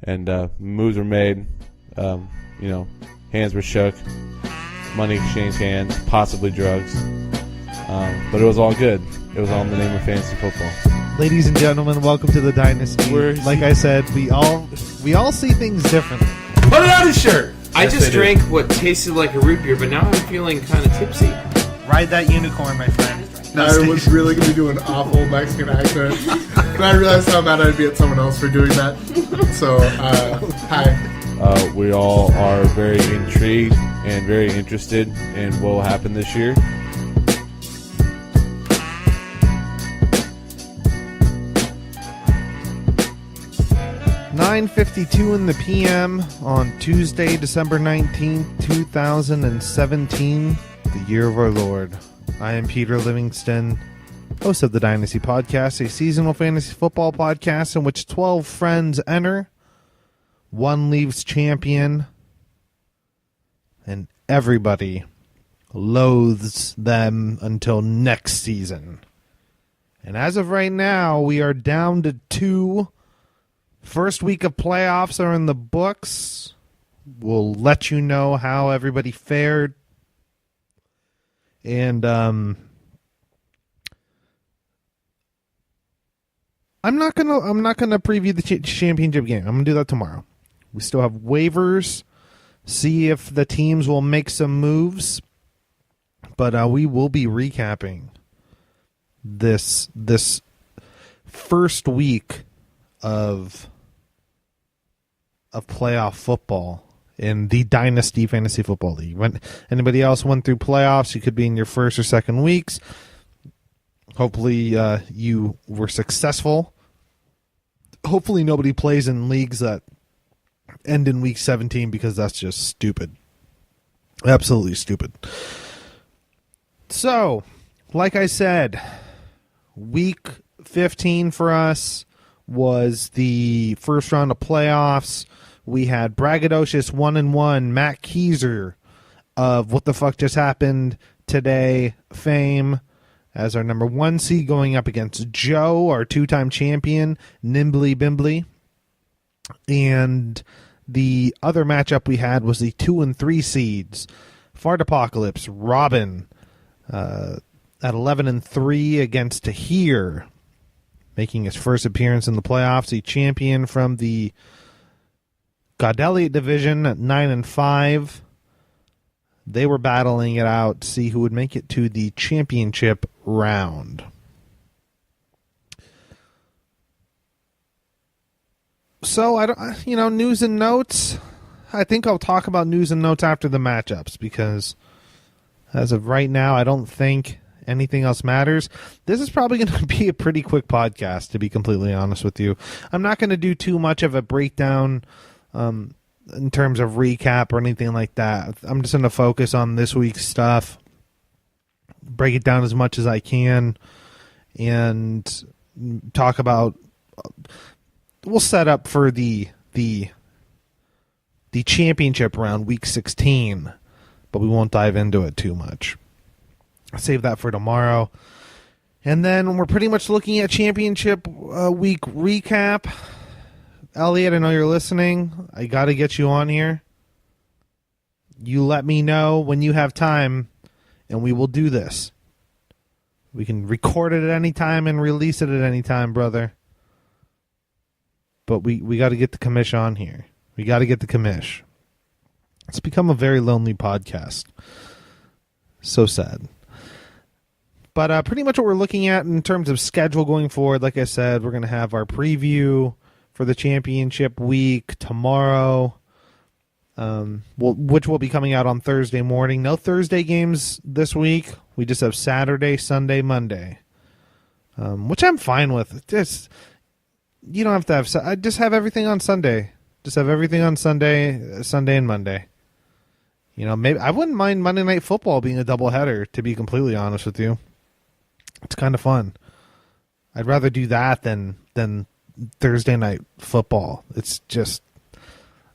and moves were made. Hands were shook, money exchanged hands, possibly drugs. But it was all good. It was all in the name of fantasy football. Ladies and gentlemen, welcome to the Dynasty. Like I said, we all see things differently. Put it on his shirt. I just drank what tasted like a root beer, but now I'm feeling kind of tipsy. Ride that unicorn, my friend. I was really going to do an awful Mexican accent, but I realized how mad I'd be at someone else for doing that. So, hi. We all are very intrigued and very interested in what will happen this year. (9:52 in the PM) on Tuesday, December 19th, 2017, the year of our Lord. I am Peter Livingston, host of the Dynasty podcast, a seasonal fantasy football podcast in which 12 friends enter, one leaves champion, and everybody loathes them until next season. And as of right now, we are down to 2. First week of playoffs are in the books. We'll let you know how everybody fared. And I'm not gonna preview the championship game. I'm gonna do that tomorrow. We still have waivers. See if the teams will make some moves. But we will be recapping this first week of playoff football in the Dynasty Fantasy Football League. When anybody else went through playoffs, you could be in your first or second weeks. Hopefully you were successful. Hopefully nobody plays in leagues that end in week 17 because that's just stupid. Absolutely stupid. So, like I said, week 15 for us was the first round of playoffs. We had braggadocious 1-1 Matt Keiser of What the Fuck Just Happened Today fame as our number 1 seed going up against Joe, our 2-time champion, Nimbly Bimbly. And the other matchup we had was the 2 and 3 seeds, Fart Apocalypse, Robin, at 11-3 against Tahir, making his first appearance in the playoffs. A champion from the God Elliott division at 9-5. They were battling it out to see who would make it to the championship round. So news and notes. I think I'll talk about news and notes after the matchups because as of right now, I don't think anything else matters. This is probably going to be a pretty quick podcast, to be completely honest with you. I'm not going to do too much of a breakdown in terms of recap or anything like that. I'm just going to focus on this week's stuff, break it down as much as I can, and talk about. We'll set up for the championship round, week 16, but we won't dive into it too much. I'll save that for tomorrow. And then we're pretty much looking at championship week recap. Elliot, I know you're listening. I got to get you on here. You let me know when you have time, and we will do this. We can record it at any time and release it at any time, brother. But we got to get the commish on here. We got to get the commish. It's become a very lonely podcast. So sad. But pretty much what we're looking at in terms of schedule going forward, like I said, we're going to have our preview for the championship week tomorrow, which will be coming out on Thursday morning. No Thursday games this week. We just have Saturday, Sunday, Monday, which I'm fine with. You don't have to have. I just have everything on Sunday. Just have everything on Sunday and Monday. Maybe I wouldn't mind Monday Night Football being a doubleheader, to be completely honest with you. It's kind of fun. I'd rather do that than Thursday Night Football. It's just,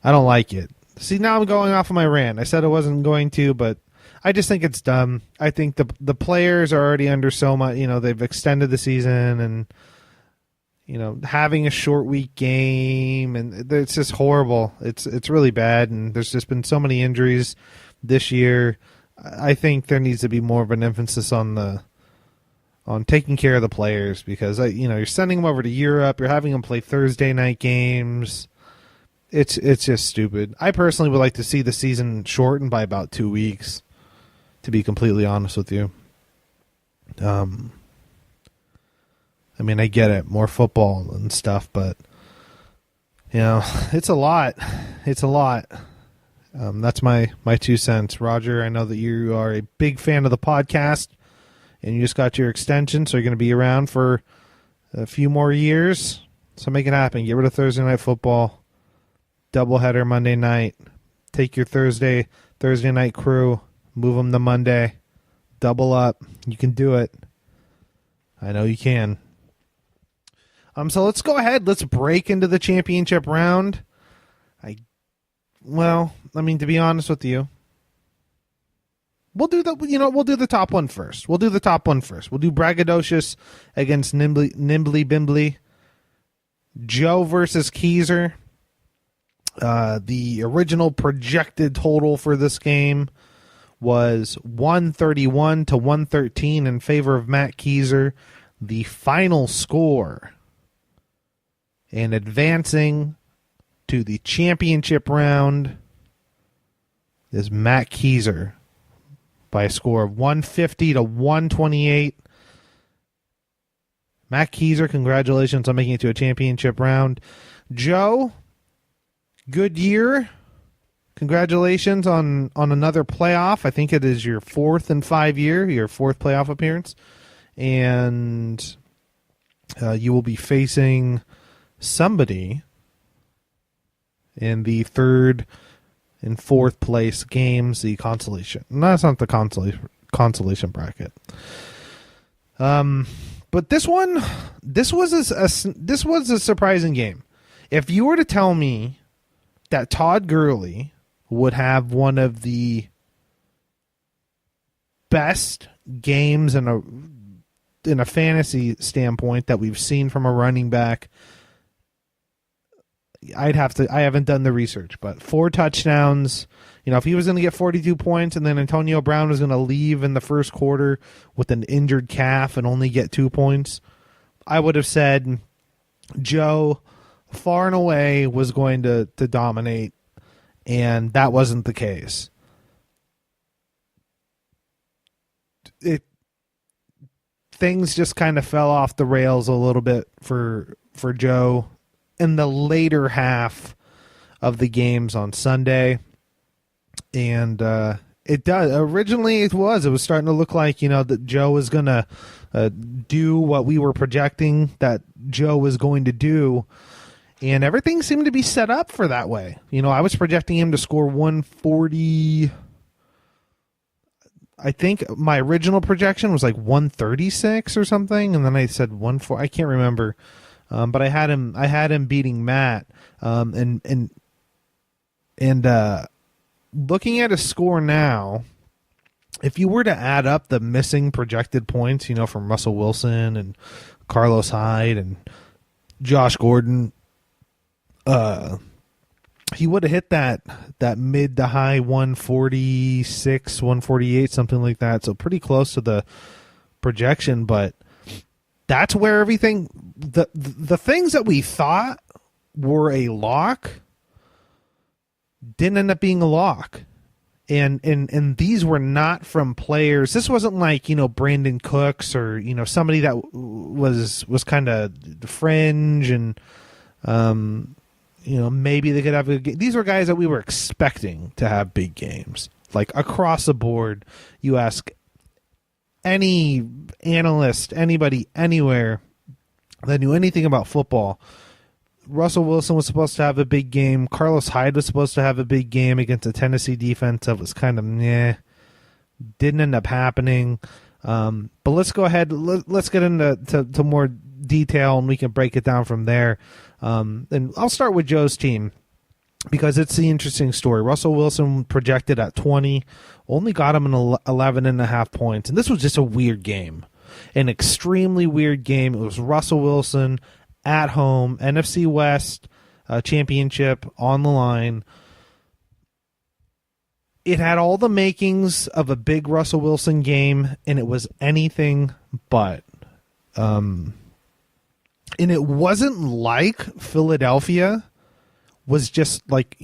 I don't like it. See, now I'm going off of my rant. I said I wasn't going to, but I just think it's dumb. I think the players are already under so much, they've extended the season, and having a short week game, and it's just horrible. It's really bad, and there's just been so many injuries this year. I think there needs to be more of an emphasis on taking care of the players, because you're sending them over to Europe, you're having them play Thursday night games. It's just stupid. I personally would like to see the season shortened by about 2 weeks, to be completely honest with you. I get it, more football and stuff, but it's a lot. It's a lot. That's my 2 cents. Roger, I know that you are a big fan of the podcast, and you just got your extension, so you're going to be around for a few more years. So make it happen. Get rid of Thursday night football. Doubleheader Monday night. Take your Thursday night crew. Move them to Monday. Double up. You can do it. I know you can. So let's go ahead. Let's break into the championship round. To be honest with you, we'll do the top one first. We'll do Braggadocious against Nimbly Bimbly. Joe versus Keezer. The original projected total for this game was 131 to 113 in favor of Matt Keezer. The final score, and advancing to the championship round, is Matt Keezer by a score of 150 to 128. Matt Keezer, congratulations on making it to a championship round. Joe, good year. Congratulations on another playoff. I think it is your 4th in 5 years, your 4th playoff appearance. And you will be facing somebody in the 3rd and 4th place games, the consolation. No, that's not the consolation bracket. But this was a surprising game. If you were to tell me that Todd Gurley would have one of the best games in a fantasy standpoint that we've seen from a running back, I haven't done the research, but 4 touchdowns. If he was going to get 42 points and then Antonio Brown was going to leave in the first quarter with an injured calf and only get 2 points, I would have said Joe far and away was going to dominate, and that wasn't the case. Things just kind of fell off the rails a little bit for Joe in the later half of the games on Sunday. And it does. Originally it was starting to look like, that Joe was going to do what we were projecting that Joe was going to do. And everything seemed to be set up for that way. I was projecting him to score 140. I think my original projection was like 136 or something, and then I said 140. I can't remember, but I had him beating Matt. And looking at his score now, if you were to add up the missing projected points, from Russell Wilson and Carlos Hyde and Josh Gordon, he would have hit that mid to high 146, 148, something like that. So pretty close to the projection, but that's where everything, the things that we thought were a lock didn't end up being a lock. And these were not from players. This wasn't like, Brandon Cooks or, somebody that was kind of fringe and, maybe they could have a game. These were guys that we were expecting to have big games. Like across the board, you ask any analyst, anybody, anywhere that knew anything about football, Russell Wilson was supposed to have a big game. Carlos Hyde was supposed to have a big game against a Tennessee defense that was kind of meh. Didn't end up happening. But let's go ahead. Let's get into more detail, and we can break it down from there. And I'll start with Joe's team because it's the interesting story. Russell Wilson projected at 20, only got him an 11.5 points. And this was just a weird game, an extremely weird game. It was Russell Wilson at home, NFC West championship on the line. It had all the makings of a big Russell Wilson game, and it was anything but. And it wasn't like Philadelphia was just like,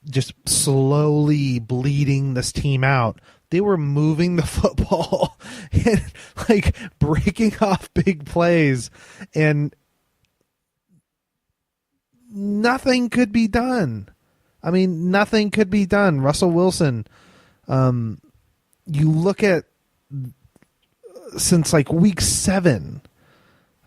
just slowly bleeding this team out. They were moving the football and like breaking off big plays, and nothing could be done. I mean, nothing could be done. Russell Wilson, you look at since like week 7,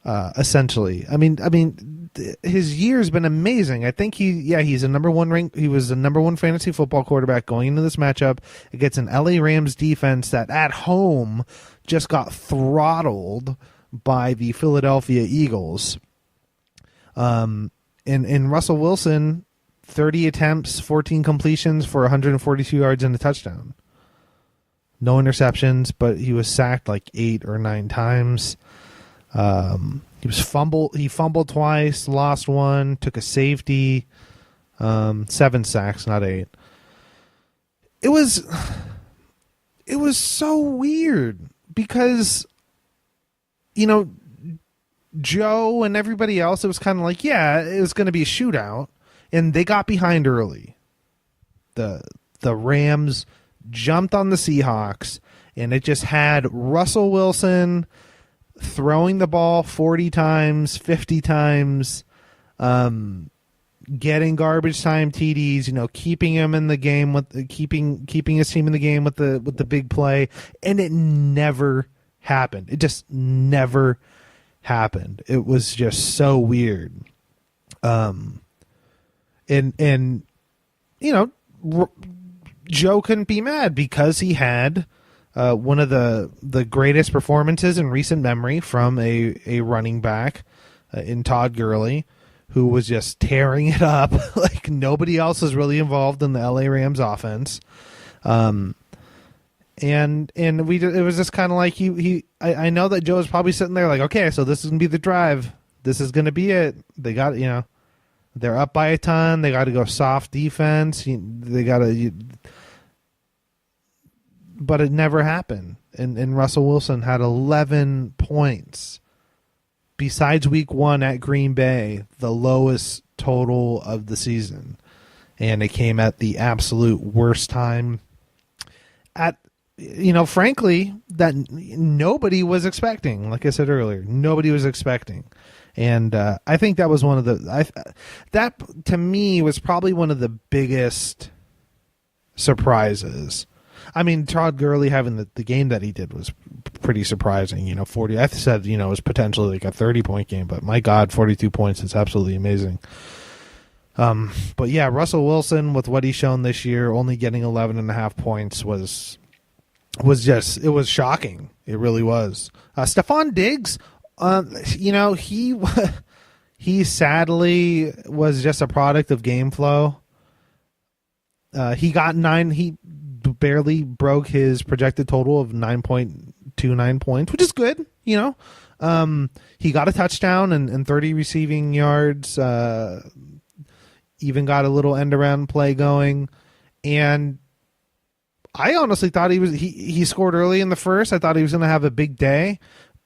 essentially. I mean, his year's been amazing. I think he's a number one ranked. He was a number one fantasy football quarterback going into this matchup against an LA Rams defense that at home just got throttled by the Philadelphia Eagles. And Russell Wilson, 30 attempts, 14 completions for 142 yards and a touchdown. No interceptions, but he was sacked like 8 or 9 times. He fumbled twice, lost one, took a safety. 7 sacks, not 8. It was so weird because, Joe and everybody else, it was kind of like, it was going to be a shootout, and they got behind early. The Rams jumped on the Seahawks, and it just had Russell Wilson throwing the ball 40 times, 50 times, getting garbage time TDs, keeping him in the game with keeping his team in the game with the big play, and it never happened. It just never happened. It was just so weird. Joe couldn't be mad because he had one of the greatest performances in recent memory from a running back in Todd Gurley, who was just tearing it up like nobody else was really involved in the LA Rams offense. It was just kind of like I know that Joe was probably sitting there like, okay, so this is gonna be the drive. This is gonna be it. They got they're up by a ton. They got to go soft defense. But it never happened. And Russell Wilson had 11 points. Besides week 1 at Green Bay, the lowest total of the season. And it came at the absolute worst time. Frankly, that nobody was expecting. Like I said earlier, nobody was expecting. And I think that was one of that to me was probably one of the biggest surprises. I mean, Todd Gurley having the game that he did was pretty surprising. 40. I said it was potentially like a 30-point game, but my God, 42 points is absolutely amazing. But yeah, Russell Wilson with what he's shown this year, only getting 11.5 points was just, it was shocking. It really was. Stephon Diggs. He sadly was just a product of game flow. He got 9. He barely broke his projected total of 9.29 points, which is good. He got a touchdown and 30 receiving yards. Even got a little end around play going, and I honestly thought he scored early in the first. I thought he was going to have a big day.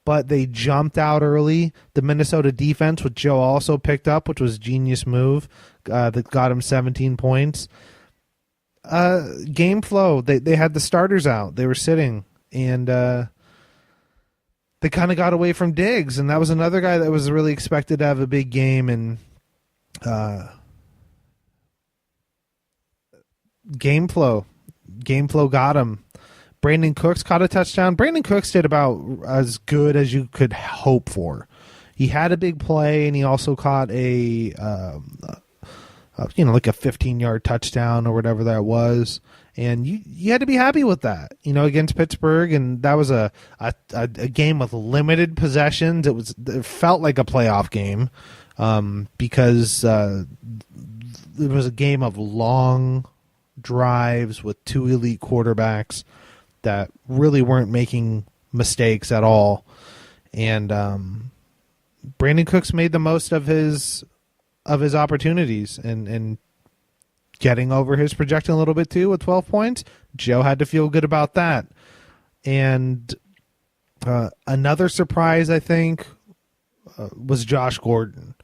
But they jumped out early. The Minnesota defense, which Joe also picked up, which was a genius move, that got him 17 points. Game flow. They had the starters out. They were sitting. And they kind of got away from Diggs. And that was another guy that was really expected to have a big game. And game flow. Game flow got him. Brandon Cooks caught a touchdown. Brandon Cooks did about as good as you could hope for. He had a big play, and he also caught a 15-yard touchdown or whatever that was. And you had to be happy with that, against Pittsburgh. And that was a game with limited possessions. It felt like a playoff game because it was a game of long drives with 2 elite quarterbacks that really weren't making mistakes at all. And Brandon Cooks made the most of his opportunities and getting over his projection a little bit too with 12 points. Joe had to feel good about that. And another surprise, I think, was Josh Gordon.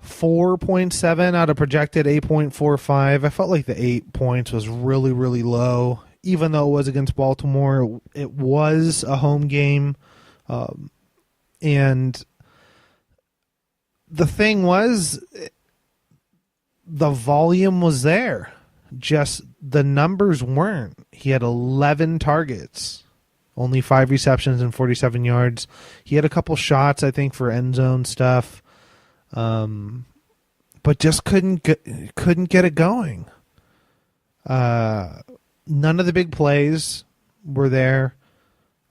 4.7 out of projected 8.45. I felt like the 8 points was really, really low, even though it was against Baltimore. It was a home game. And the thing was, the volume was there. Just the numbers weren't. He had 11 targets, only 5 receptions and 47 yards. He had a couple shots, I think, for end zone stuff, but just couldn't get it going. None of the big plays were there.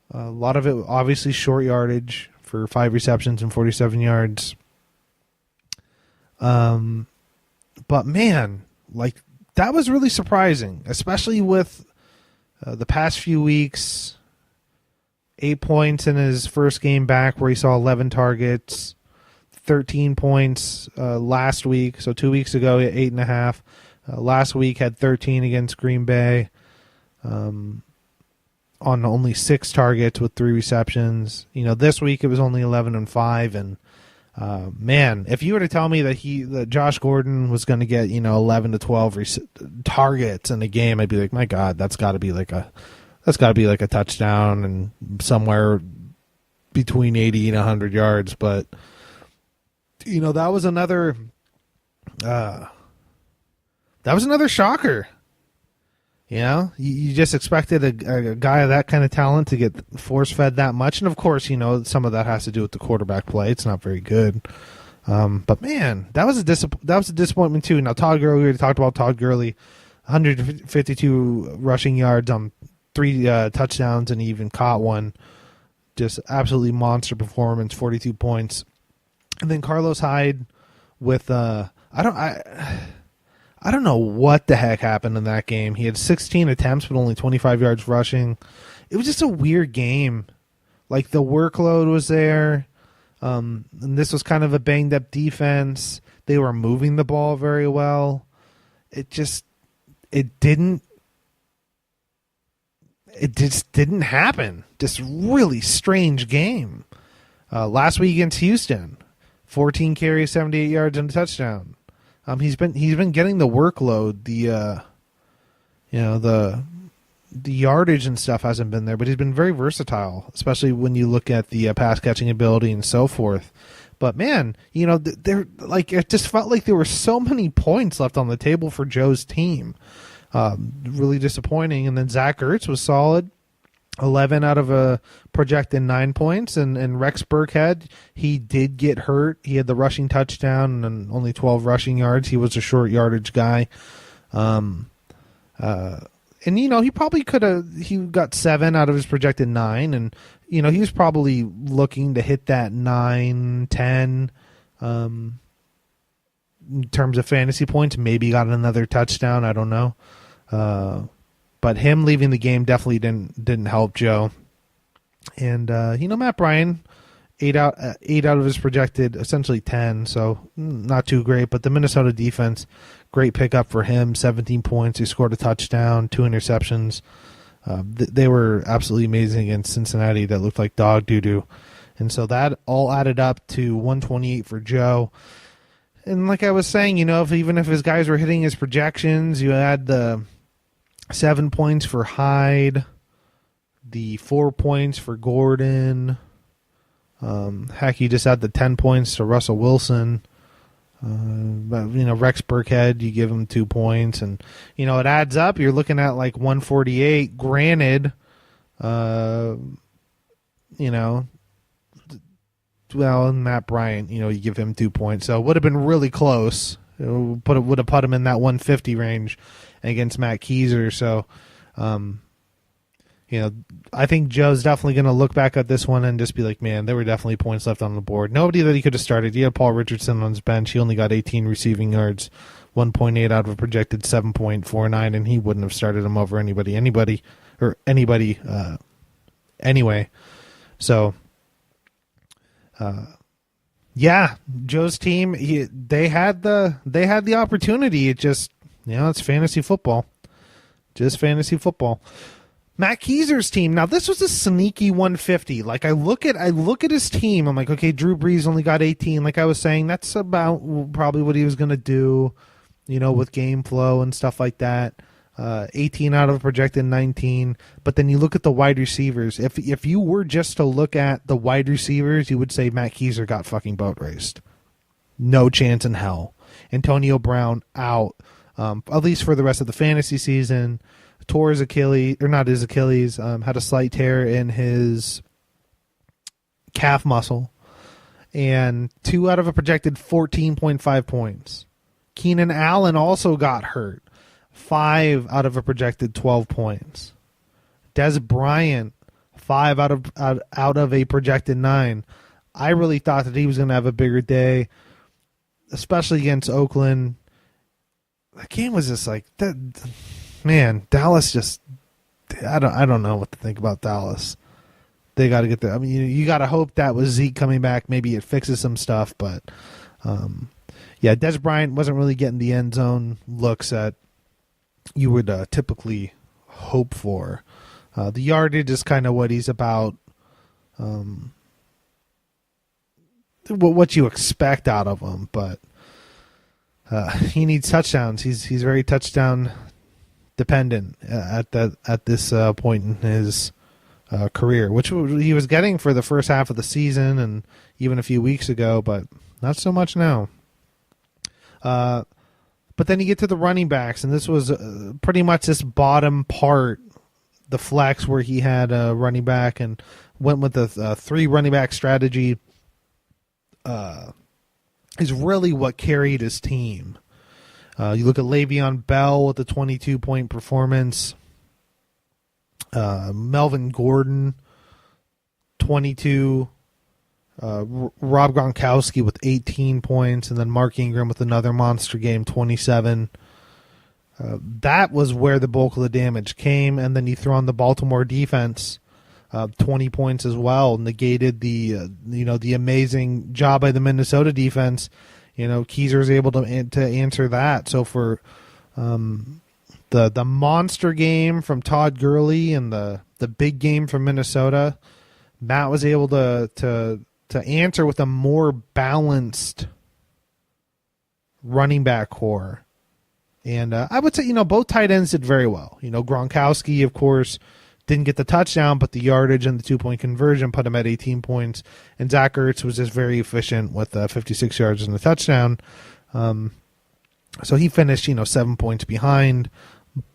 A lot of it, obviously, short yardage for 5 receptions and 47 yards. But man, like, that was really surprising, especially with the past few weeks. 8 points in his first game back where he saw 11 targets, 13 points last week. So 2 weeks ago, he had 8.5. Last week had 13 against Green Bay on only 6 targets with 3 receptions. This week it was only 11 and 5. And man, if you were to tell me that Josh Gordon was going to get 11 to 12 targets in a game, I'd be like, my God, that's got to be like a touchdown and somewhere between 80 and 100 yards. But that was another shocker. You just expected a guy of that kind of talent to get force-fed that much. And, of course, some of that has to do with the quarterback play. It's not very good. But, man, that was a disappointment, too. Now, Todd Gurley, we already talked about Todd Gurley, 152 rushing yards on 3 touchdowns, and he even caught one. Just absolutely monster performance, 42 points. And then Carlos Hyde with I don't know what the heck happened in that game. He had 16 attempts, but only 25 yards rushing. It was just a weird game. Like, the workload was there. And this was kind of a banged-up defense. They were moving the ball very well. It just didn't happen. Just really strange game. Last week against Houston, 14 carries, 78 yards, and a touchdown. He's been getting the workload. The yardage and stuff hasn't been there, but he's been very versatile, especially when you look at the pass catching ability and so forth. But man, they're like, it just felt like there were so many points left on the table for Joe's team. Really disappointing. And then Zach Ertz was solid. 11 out of a projected 9 points, and Rex Burkhead, he did get hurt. He had the rushing touchdown and only 12 rushing yards. He was a short yardage guy. And he probably could have, he got 7 out of his projected 9, and he was probably looking to hit that 9, 10 in terms of fantasy points. Maybe got another touchdown, I don't know. But him leaving the game definitely didn't help Joe. And Matt Bryan, 8 out of his projected essentially 10, so not too great. But the Minnesota defense, great pickup for him. 17 points. He scored a touchdown, 2 interceptions. They were absolutely amazing against Cincinnati. That looked like dog doo-doo. And so that all added up to 128 for Joe. And like I was saying, even if his guys were hitting his projections, you add the 7 points for Hyde, the 4 points for Gordon. Heck, you just add the 10 points to Russell Wilson. But Rex Burkhead, you give him 2 points, and it adds up. You're looking at like 148. Granted, well, Matt Bryant, you give him 2 points, so it would have been really close. It would have put him in that 150 range against Matt Keiser. So, I think Joe's definitely going to look back at this one and just be like, man, there were definitely points left on the board. Nobody that he could have started. He had Paul Richardson on his bench. He only got 18 receiving yards, 1.8 out of a projected 7.49, and he wouldn't have started him over anybody anyway. So, Yeah, Joe's team, they had the opportunity. It just, it's fantasy football. Just fantasy football. Matt Keyser's team. Now this was a sneaky 150. Like I look at his team. I'm like, okay, Drew Brees only got 18. Like I was saying, that's about probably what he was going to do, with game flow and stuff like that. 18 out of a projected 19. But then you look at the wide receivers. If you were just to look at the wide receivers, you would say Matt Keyser got fucking boat raced. No chance in hell. Antonio Brown out, at least for the rest of the fantasy season. Tore his Achilles, or not his Achilles, had a slight tear in his calf muscle. And 2 out of a projected 14.5 points. Keenan Allen also got hurt. 5 out of a projected 12 points. Des Bryant, 5 out of a projected 9. I really thought that he was going to have a bigger day, especially against Oakland. The game was just like that. Man, Dallas just, I don't know what to think about Dallas. They got to get there. I mean, you got to hope that was Zeke coming back. Maybe it fixes some stuff, but yeah, Des Bryant wasn't really getting the end zone looks that you would typically hope for. The yardage is kind of what he's about, what you expect out of him, but he needs touchdowns. He's very touchdown dependent at this point in his career, which he was getting for the first half of the season and even a few weeks ago, but not so much now. But then you get to the running backs, and this was pretty much this bottom part, the flex where he had a running back and went with the 3 running back strategy. Is really what carried his team. You look at Le'Veon Bell with the 22-point performance. Melvin Gordon, 22. Rob Gronkowski with 18 points, and then Mark Ingram with another monster game, 27. That was where the bulk of the damage came, and then you throw on the Baltimore defense, 20 points as well, negated the amazing job by the Minnesota defense. Keyser is able to answer that. So for the monster game from Todd Gurley and the big game from Minnesota, Matt was able to answer with a more balanced running back core. And I would say, both tight ends did very well. Gronkowski, of course, didn't get the touchdown, but the yardage and the 2-point conversion put him at 18 points. And Zach Ertz was just very efficient with 56 yards and a touchdown. So he finished, 7 points behind.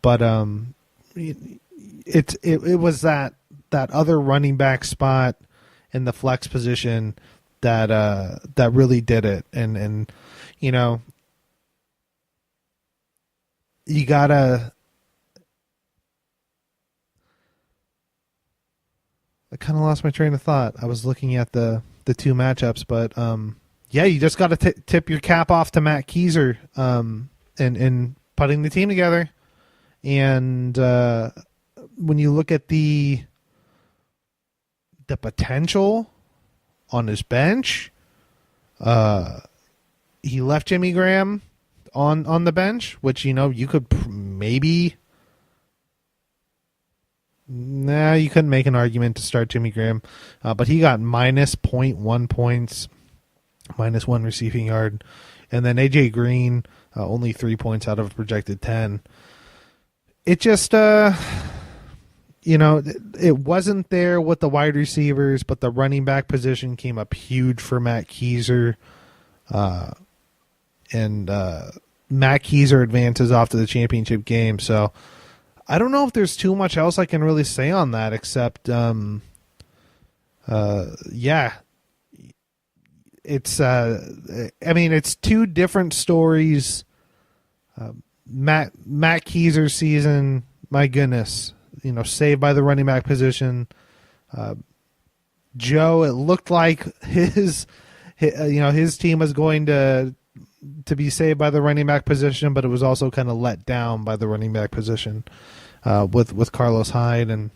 But it was that other running back spot in the flex position that really did it. And you gotta. I kind of lost my train of thought. I was looking at the 2 matchups, but yeah, you just got to tip your cap off to Matt Keyser and putting the team together. And when you look at the potential on his bench, he left Jimmy Graham on the bench, which you could maybe. Nah, you couldn't make an argument to start Jimmy Graham, but he got minus 0.1 points, minus 1 receiving yard, and then AJ Green only 3 points out of a projected 10. It just, it wasn't there with the wide receivers, but the running back position came up huge for Matt Keyser, and Matt Keyser advances off to the championship game. So I don't know if there's too much else I can really say on that, except, yeah, it's, it's 2 different stories. Matt Keyser's season, my goodness, saved by the running back position. Joe, it looked like his team was going to be saved by the running back position, but it was also kind of let down by the running back position with Carlos Hyde and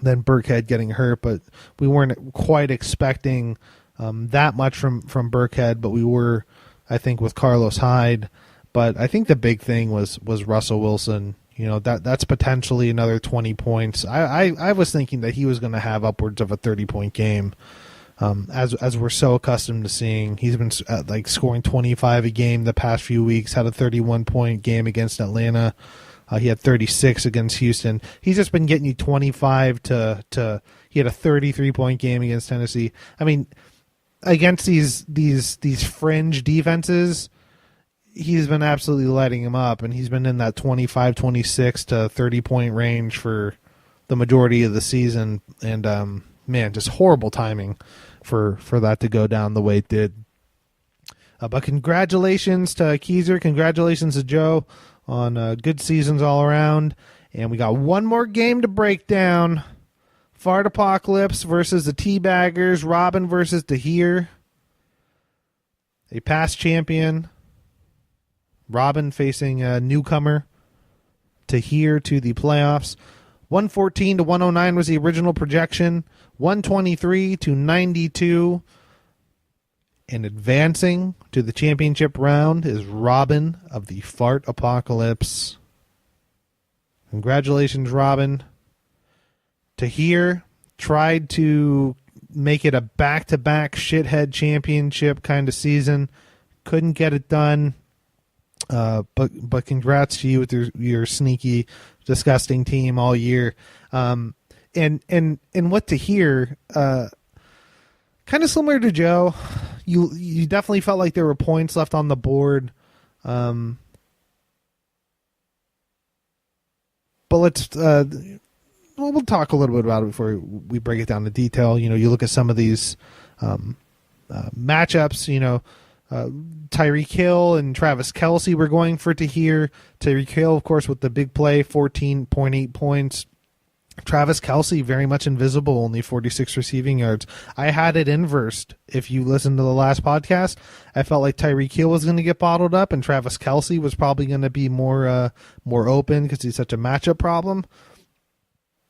then Burkhead getting hurt. But we weren't quite expecting that much from Burkhead, but we were, I think, with Carlos Hyde. But I think the big thing was Russell Wilson. You know, that's potentially another 20 points. I was thinking that he was going to have upwards of a 30-point game, as we're so accustomed to seeing. He's been like scoring 25 a game the past few weeks. Had a 31-point game against Atlanta. He had 36 against Houston. He's just been getting you 25 to he had a 33-point game against Tennessee. I mean, against these fringe defenses, he's been absolutely lighting him up, and he's been in that 25, 26 to 30-point range for the majority of the season. And man, just horrible timing for that to go down the way it did. But congratulations to Keiser, congratulations to Joe on good seasons all around. And we got one more game to break down. Fart Apocalypse versus the Teabaggers. Robin versus Tahir. A past champion. Robin facing a newcomer. Tahir to the playoffs. 114 to 109 was the original projection. 123 to 92. And advancing to the championship round is Robin of the Fart Apocalypse. Congratulations, Robin. Tahir tried to make it a back-to-back shithead championship kind of season. Couldn't get it done. But congrats to you with your sneaky, disgusting team all year. And what Tahir, kind of similar to Joe, you definitely felt like there were points left on the board. But let's we'll talk a little bit about it before we break it down to detail. You know, you look at some of these matchups. You know, Tyreek Hill and Travis Kelce were going for Tahir. Tyreek Hill, of course, with the big play, 14.8 points. Travis Kelce, very much invisible, only 46 receiving yards. I had it inversed. If you listen to the last podcast, I felt like Tyreek Hill was going to get bottled up, and Travis Kelce was probably going to be more open because he's such a matchup problem.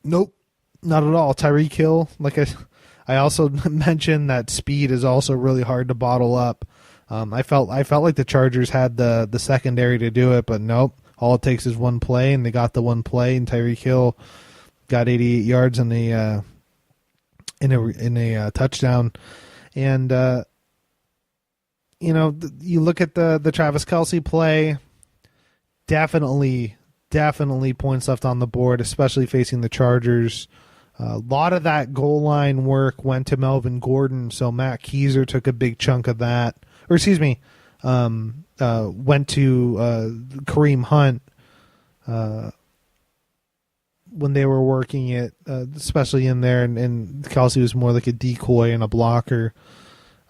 Nope, not at all. Tyreek Hill, like I also mentioned, that speed is also really hard to bottle up. I felt like the Chargers had the secondary to do it, but nope. All it takes is one play, and they got the one play, and Tyreek Hill got 88 yards in a touchdown. And you know, you look at the Travis Kelce play, definitely points left on the board, especially facing the Chargers. A lot of that goal line work went to Melvin Gordon, so Matt Keiser took a big chunk of that. Or excuse me, went to Kareem Hunt when they were working it, especially in there, and Kelce was more like a decoy and a blocker.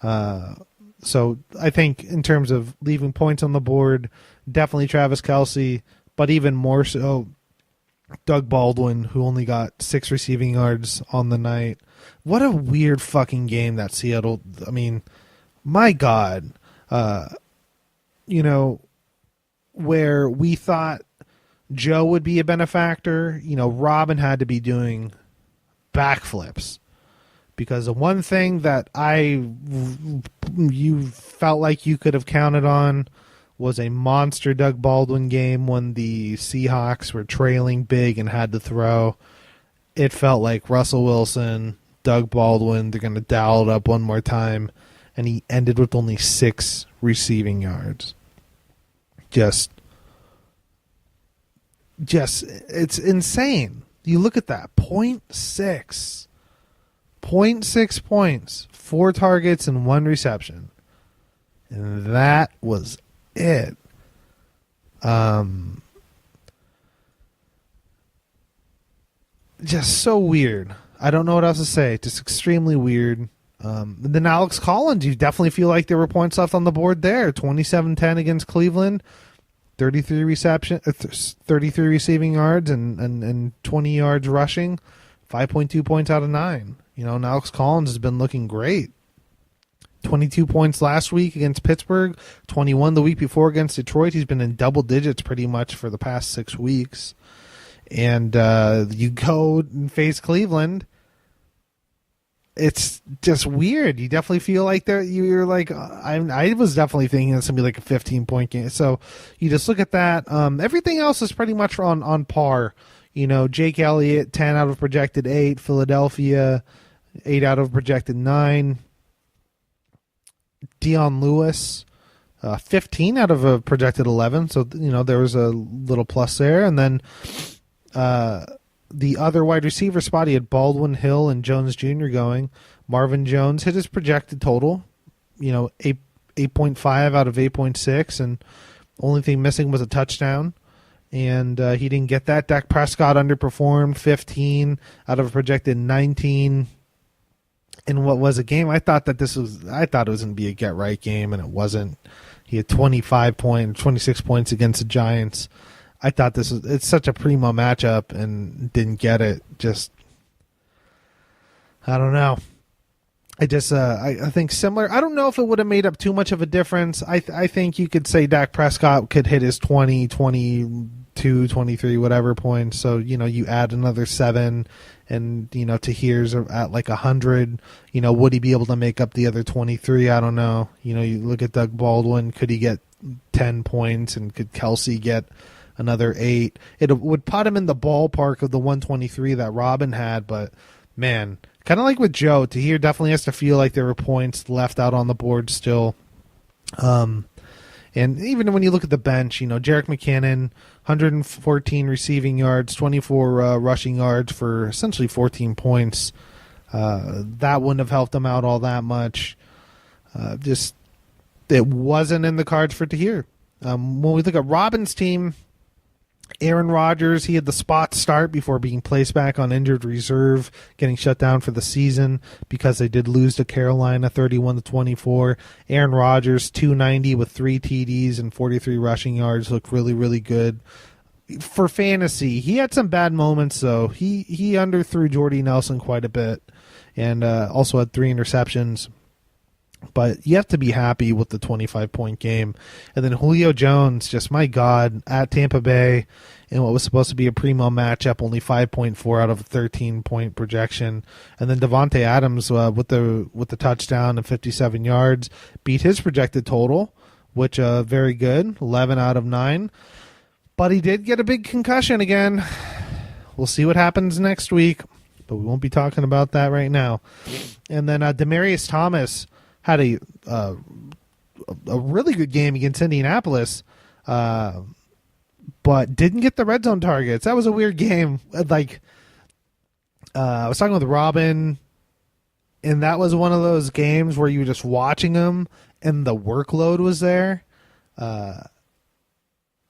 So I think in terms of leaving points on the board, definitely Travis Kelce, but even more so Doug Baldwin, who only got 6 receiving yards on the night. What a weird fucking game that Seattle. I mean, my God, you know, where we thought Joe would be a benefactor, you know, Robin had to be doing backflips, because the one thing that you felt like you could have counted on was a monster Doug Baldwin game when the Seahawks were trailing big and had to throw. It felt like Russell Wilson, Doug Baldwin, they're going to dial it up one more time, and he ended with only 6 receiving yards. Just it's insane. You look at that, 0.6 points, 4 targets and 1 reception, and that was it. Just so weird. I don't know what else to say. Just extremely weird. Then Alex Collins, you definitely feel like there were points left on the board there. 27-10 against Cleveland, 33 receiving yards and 20 yards rushing, 5.2 points out of 9. You know, and Alex Collins has been looking great. 22 points last week against Pittsburgh, 21 the week before against Detroit. He's been in double digits pretty much for the past 6 weeks. And you go and face Cleveland, it's just weird. You definitely feel like you're like I was definitely thinking it's gonna be like a 15-point game. So you just look at that. Everything else is pretty much on par. Jake Elliott 10 out of projected 8, Philadelphia 8 out of projected 9, Dion Lewis 15 out of a projected 11. So there was a little plus there, and then the other wide receiver spot, he had Baldwin, Hill, and Jones Jr. going. Marvin Jones hit his projected total, 8.5 out of 8.6, and only thing missing was a touchdown, and he didn't get that. Dak Prescott underperformed, 15 out of a projected 19. In what was a game, I thought it was going to be a get right game, and it wasn't. He had 26 points against the Giants. I thought it's such a primo matchup and didn't get it. Just, I don't know. I think similar. I don't know if it would have made up too much of a difference. I think you could say Dak Prescott could hit his 20, 22, 23, whatever points. So, you add another 7 and, Tahir's at like 100. Would he be able to make up the other 23? I don't know. You look at Doug Baldwin. Could he get 10 points, and could Kelsey get another 8? It would put him in the ballpark of the 123 that Robin had, but man, kind of like with Joe, Tahir definitely has to feel like there were points left out on the board still. And even when you look at the bench, Jerick McKinnon, 114 receiving yards, 24 rushing yards for essentially 14 points. That wouldn't have helped him out all that much. It wasn't in the cards for Tahir. When we look at Robin's team, Aaron Rodgers, he had the spot start before being placed back on injured reserve, getting shut down for the season because they did lose to Carolina 31-24. Aaron Rodgers, 290 with 3 TDs and 43 rushing yards, looked really, really good. For fantasy, he had some bad moments, though. He underthrew Jordy Nelson quite a bit and also had 3 interceptions. But you have to be happy with the 25-point game. And then Julio Jones, just my God, at Tampa Bay in what was supposed to be a primo matchup, only 5.4 out of a 13-point projection. And then Devontae Adams with the touchdown and 57 yards beat his projected total, which very good, 11 out of 9. But he did get a big concussion again. We'll see what happens next week, but we won't be talking about that right now. And then Demaryius Thomas had a really good game against Indianapolis, but didn't get the red zone targets. That was a weird game. I was talking with Robin, and that was one of those games where you were just watching him, and the workload was there.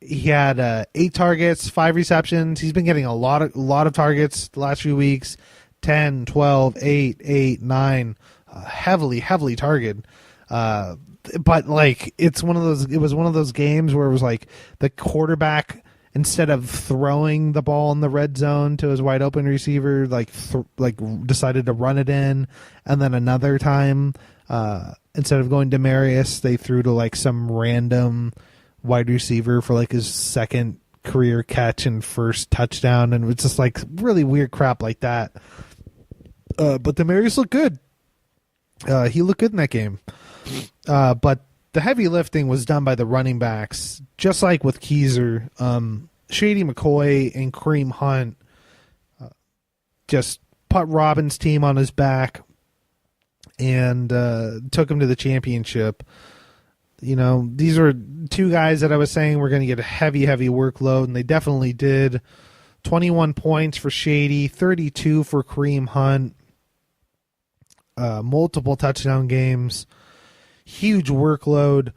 He had 8 targets, 5 receptions. He's been getting a lot of targets the last few weeks. 10, 12, 8, 9. Heavily targeted. But it was one of those games where it was like the quarterback, instead of throwing the ball in the red zone to his wide open receiver, decided to run it in, and then another time instead of going to Demaryius, they threw to some random wide receiver for his second career catch and first touchdown, and it was just really weird crap like that. But Demaryius looked good. He looked good in that game. But the heavy lifting was done by the running backs, just like with Keizer. Shady McCoy and Kareem Hunt just put Robin's team on his back and took him to the championship. These were 2 guys that I was saying were going to get a heavy workload, and they definitely did. 21 points for Shady, 32 for Kareem Hunt. Multiple touchdown games, huge workload.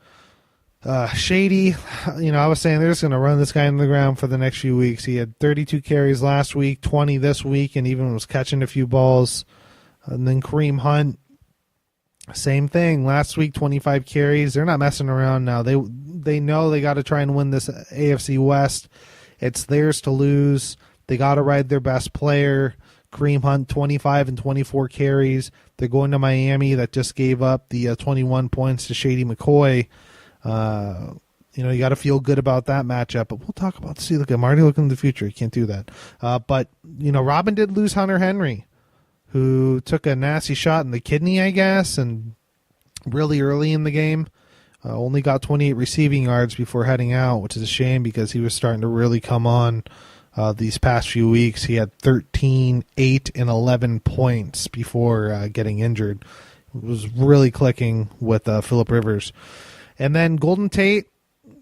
Shady, I was saying they're just going to run this guy in the ground for the next few weeks. He had 32 carries last week, 20 this week, and even was catching a few balls. And then Kareem Hunt, same thing. Last week, 25 carries. They're not messing around now. They know they got to try and win this AFC West. It's theirs to lose. They got to ride their best player. Kareem Hunt, 25 and 24 carries. They're going to Miami, that just gave up the 21 points to Shady McCoy. You got to feel good about that matchup. But we'll talk about, look at Marty looking in the future. He can't do that. But Robin did lose Hunter Henry, who took a nasty shot in the kidney, I guess, and really early in the game. Only got 28 receiving yards before heading out, which is a shame because he was starting to really come on these past few weeks. He had 13, 8, and 11 points before getting injured. It was really clicking with Phillip Rivers. And then Golden Tate,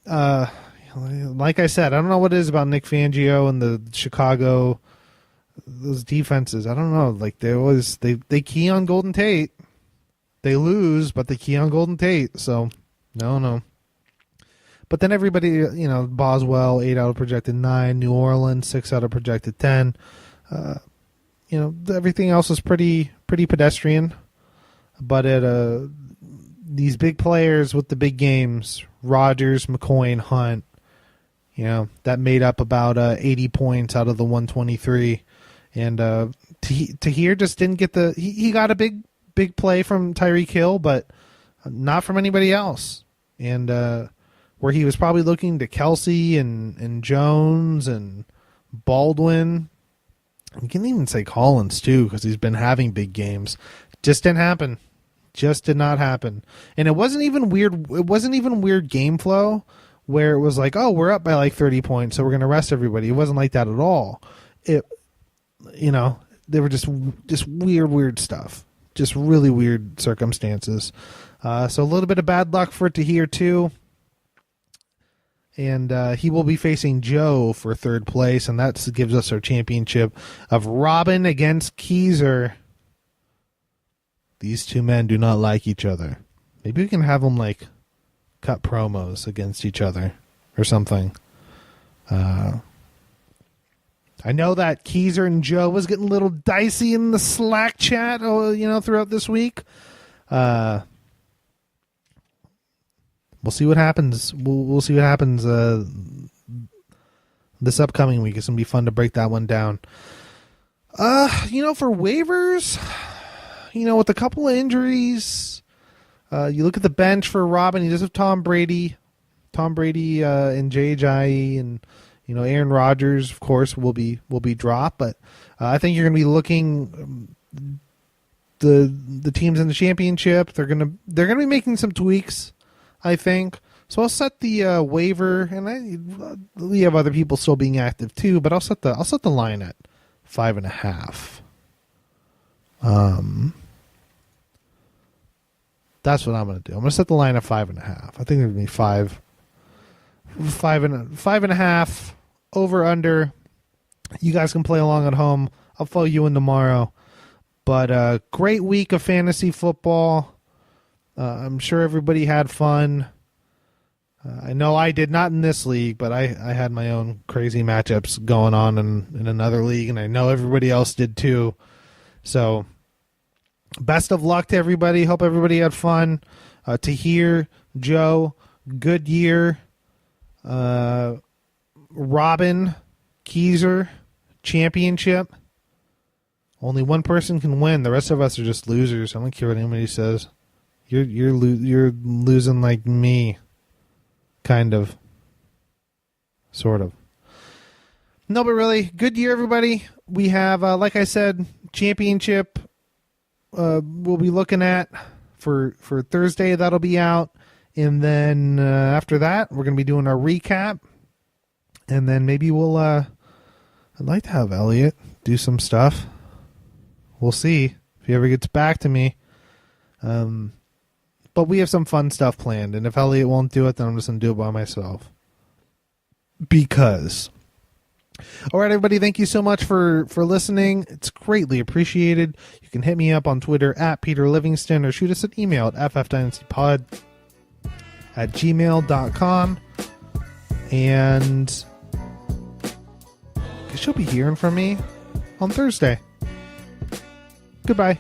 like I said, I don't know what it is about Nick Fangio and the Chicago, those defenses. I don't know. Like they key on Golden Tate. They lose, but they key on Golden Tate. So, no. But then everybody, Boswell, 8 out of projected 9. New Orleans, 6 out of projected 10. Everything else is pretty pedestrian. But these big players with the big games, Rodgers, McCoy, and Hunt, that made up about 80 points out of the 123. And Tahir just didn't get he got a big play from Tyreek Hill, but not from anybody else. And where he was probably looking to Kelsey and Jones and Baldwin. You can even say Collins too, because he's been having big games. Just didn't happen. Just did not happen. And it wasn't even weird. It wasn't even weird game flow where it was like, oh, we're up by like 30 points, so we're going to rest everybody. It wasn't like that at all. They were just weird stuff. Just really weird circumstances. So a little bit of bad luck for Tahir too. And he will be facing Joe for third place, and that gives us our championship of Robin against Keezer. These two men do not like each other. Maybe we can have them cut promos against each other or something. I know that Keezer and Joe was getting a little dicey in the Slack chat, throughout this week. We'll see what happens. We'll see what happens this upcoming week. It's going to be fun to break that one down. For waivers, with a couple of injuries, you look at the bench for Robin. He does have Tom Brady and J.J. and Aaron Rodgers, of course, will be dropped. But I think you're going to be looking the teams in the championship. They're going to be making some tweaks, I think. So I'll set the waiver, and we have other people still being active too. But I'll set the line at 5.5. That's what I'm going to do. I'm going to set the line at 5.5. I think there's going to be 5.5 over under. You guys can play along at home. I'll follow you in tomorrow. But great week of fantasy football. I'm sure everybody had fun. I know I did not in this league, but I had my own crazy matchups going on in another league, and I know everybody else did too. So best of luck to everybody. Hope everybody had fun. Tahir, Joe, good year. Robin, Keezer, championship. Only one person can win. The rest of us are just losers. I don't care what anybody says. You're losing like me, kind of, sort of. No, but really, good year, everybody. We have, like I said, championship. We'll be looking at for Thursday. That'll be out, and then after that, we're gonna be doing our recap, and then maybe we'll. I'd like to have Elliot do some stuff. We'll see if he ever gets back to me. But we have some fun stuff planned, and if Elliot won't do it, then I'm just going to do it by myself. Because. All right, everybody, thank you so much for listening. It's greatly appreciated. You can hit me up on Twitter at Peter Livingston or shoot us an email at ffdynastypod@gmail.com. And I guess you'll be hearing from me on Thursday. Goodbye.